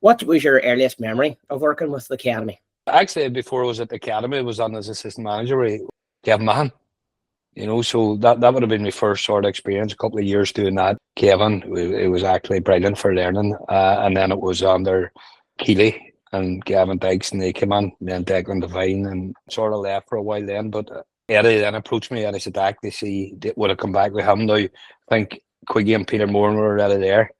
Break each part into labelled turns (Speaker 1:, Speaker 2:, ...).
Speaker 1: What was your earliest memory of working with the academy?
Speaker 2: Actually, before I was at the academy, I was on as assistant manager with Kevin Mahan. So that would have been my first sort of experience, a couple of years doing that. Kevin, it was actually brilliant for learning. And then it was under Keeley and Gavin Dykes, and they came on, and then Declan Devine, and sort of left for a while then. But Eddie then approached me and I said, back to see, would I come back with him now? I think Quiggy and Peter Moore were already there.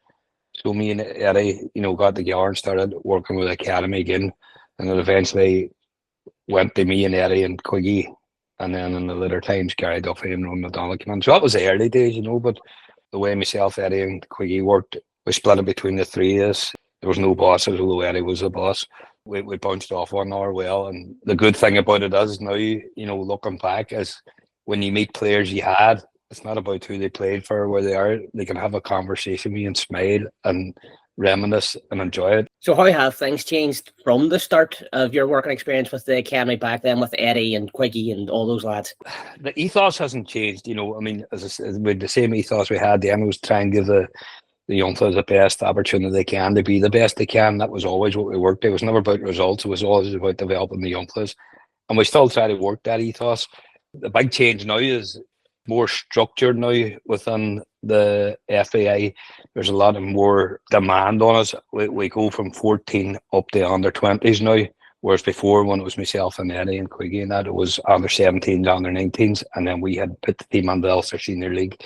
Speaker 2: So me and Eddie, got together and started working with the academy again. And then eventually went to me and Eddie and Quiggy. And then in the later times, Gary Duffy and Ron McDonald came in. So that was the early days, but the way myself, Eddie and Quiggy worked, we split it between the three of us. There was no bosses, although Eddie was the boss. We bounced off one another well. And the good thing about it is now, looking back, is when you meet players you had, it's not about who they played for, where they are. They can have a conversation with you and smile and reminisce and enjoy it.
Speaker 1: So how have things changed from the start of your working experience with the academy back then with Eddie and Quiggy and all those lads?
Speaker 2: The ethos hasn't changed, as with the same ethos we had then, was try and give the young fellas the best opportunity they can to be the best they can. That was always what we worked. It was never about results. It was always about developing the young fellas. And we still try to work that ethos. The big change now is more structured now within the FAI. There's a lot of more demand on us. We go from 14 up to under 20s now, whereas before, when it was myself and Eddie and Quiggy and that, it was under 17s, under 19s, and then we had put the team on the Ulster Senior League,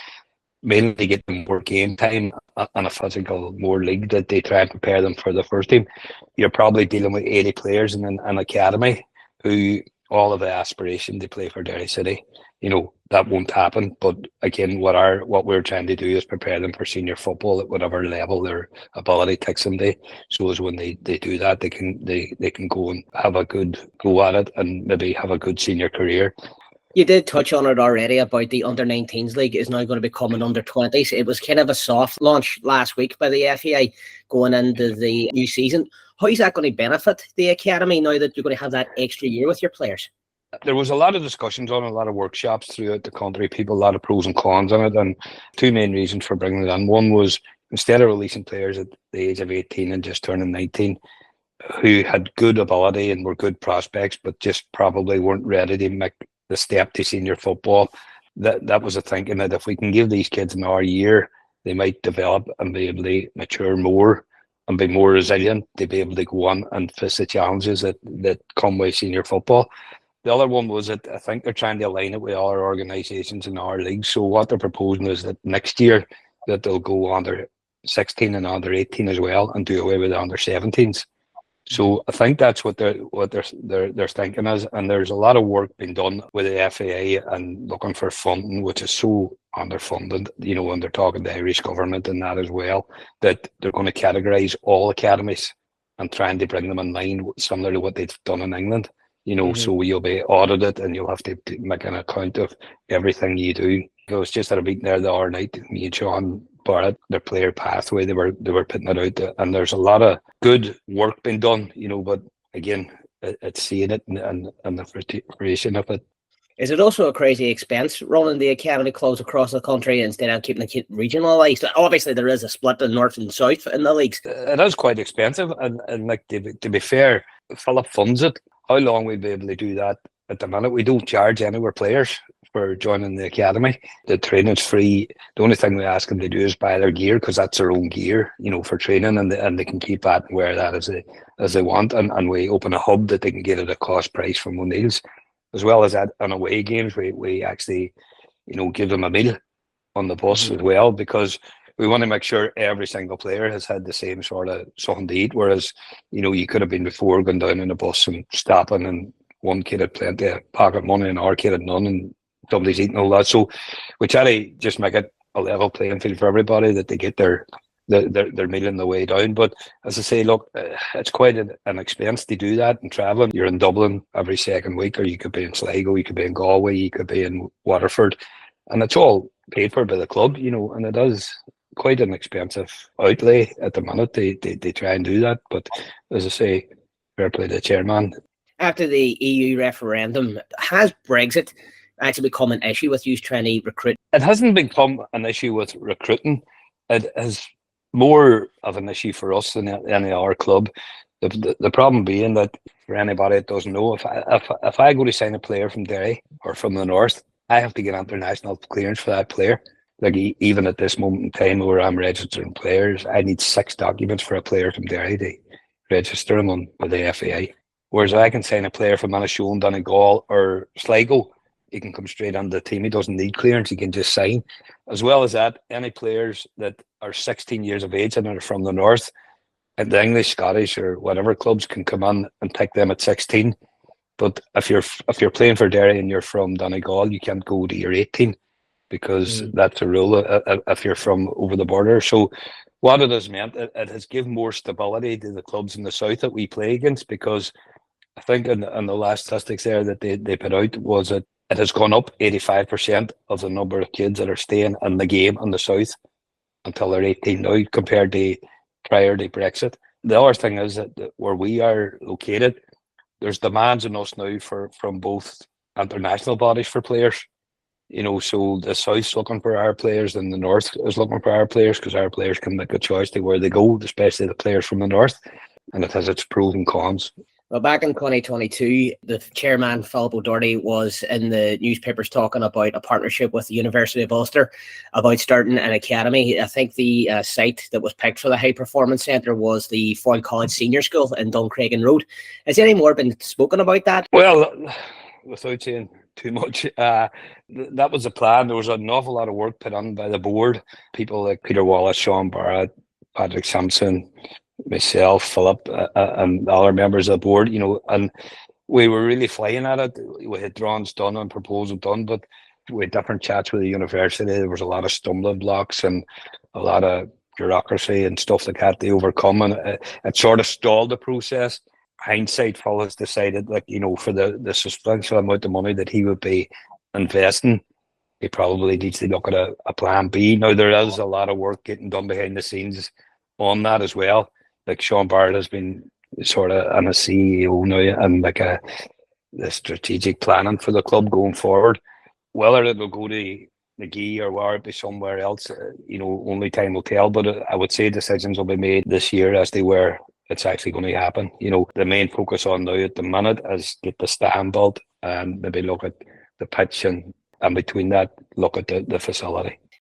Speaker 2: mainly to get them more game time and a physical more league that they try and prepare them for the first team. You're probably dealing with 80 players in an academy who all have the aspiration to play for Derry City. That won't happen. But again, what we're trying to do is prepare them for senior football at whatever level their ability takes them to. So as when they do that, they can go and have a good go at it and maybe have a good senior career.
Speaker 1: You did touch on it already about the under-19s league is now going to become an under-20s. It was kind of a soft launch last week by the FAI going into the new season. How is that going to benefit the academy now that you're going to have that extra year with your players?
Speaker 2: There was a lot of discussions on a lot of workshops throughout the country, a lot of pros and cons on it, and two main reasons for bringing it on. One was, instead of releasing players at the age of 18 and just turning 19 who had good ability and were good prospects but just probably weren't ready to make the step to senior football, that was a thinking that if we can give these kids another year, they might develop and be able to mature more and be more resilient to be able to go on and face the challenges that come with senior football. The other one was that I think they're trying to align it with our organisations in our league. So what they're proposing is that next year that they'll go under 16 and under 18 as well and do away with the under 17s. So I think that's what they're thinking is, and there's a lot of work being done with the FAA and looking for funding, which is so underfunded, when they're talking to the Irish government and that as well, that they're going to categorise all academies and trying to bring them in line similar to what they've done in England. So you'll be audited and you'll have to make an account of everything you do. I was just at a meeting there the other night, me and Sean Barrett, their player pathway, they were putting it out there, and there's a lot of good work being done, but again, it's seeing it and the fruition of it.
Speaker 1: Is it also a crazy expense running the academy clubs across the country instead of keeping it regionalised? Obviously, there is a split in north and south in the leagues.
Speaker 2: It is quite expensive, and like to be fair, Philip funds it. How long we'll be able to do that at the minute? We don't charge any of our players for joining the academy. The training's free. The only thing we ask them to do is buy their gear, because that's their own gear, for training, and they can keep that and wear that as they want. And we open a hub that they can get at a cost price from O'Neill's. As well as that, on away games, we actually, give them a meal on the bus as well, because we want to make sure every single player has had the same sort of something to eat. Whereas, you could have been before going down in a bus and stopping, and one kid had plenty of pocket money and our kid had none, and somebody's eating all that. So we try to just make it a level playing field for everybody, that they get their meal on the way down. But as I say, look, it's quite an expense to do that and travelling. You're in Dublin every second week, or you could be in Sligo, you could be in Galway, you could be in Waterford, and it's all paid for by the club, and it is quite an expensive outlay at the minute. They try and do that, but as I say, fair play to the chairman.
Speaker 1: After the EU referendum, has Brexit actually become an issue with you trying to recruit?
Speaker 2: It hasn't become an issue with recruiting. It has more of an issue for us than any other club. The problem being that, for anybody that doesn't know, if I go to sign a player from Derry or from the north, I have to get international clearance for that player. Like even at this moment in time where I'm registering players, I need 6 documents for a player from Derry to register him on with the FAI. Whereas I can sign a player from Annashone, Donegal or Sligo, he can come straight on the team. He doesn't need clearance, he can just sign. As well as that, any players that are 16 years of age and are from the north, and the English, Scottish or whatever clubs can come on and pick them at 16. But if you're playing for Derry and you're from Donegal, you can't go to your 18 because that's a rule if you're from over the border. So what it has meant, it has given more stability to the clubs in the south that we play against, because I think in the last statistics there that they put out was that it has gone up 85% of the number of kids that are staying in the game in the south until they're 18 now compared to prior to Brexit. The other thing is that where we are located, there's demands on us now from both international bodies for players. You know, so the South's looking for our players and the North is looking for our players, because our players can make a choice to where they go, especially the players from the North, and it has its pros and cons.
Speaker 1: Well, back in 2022, the chairman, Philip O'Doherty, was in the newspapers talking about a partnership with the University of Ulster about starting an academy. I think the site that was picked for the High Performance Centre was the Foyle College Senior School in Duncragan Road. Has any more been spoken about that?
Speaker 2: Well, without saying too much, that was the plan. There was an awful lot of work put on by the board. People like Peter Wallace, Sean Barrett, Patrick Sampson, myself, Philip, and the other members of the board, you know, and we were really flying at it. We had drawings done and proposals done, but we had different chats with the university. There was a lot of stumbling blocks and a lot of bureaucracy and stuff like that to overcome, and it sort of stalled the process. Hindsight, Phil has decided, like, you know, for the substantial amount of money that he would be investing, he probably needs to look at a plan B. Now, there is a lot of work getting done behind the scenes on that as well. Like Sean Barrett has been sort of on a CEO now and like the strategic planning for the club going forward. Whether it will go to the Gee or whether it be somewhere else, you know, only time will tell. But I would say decisions will be made this year as to where it's actually going to happen. You know, the main focus on now at the minute is get the stand built and maybe look at the pitch and between that, look at the facility.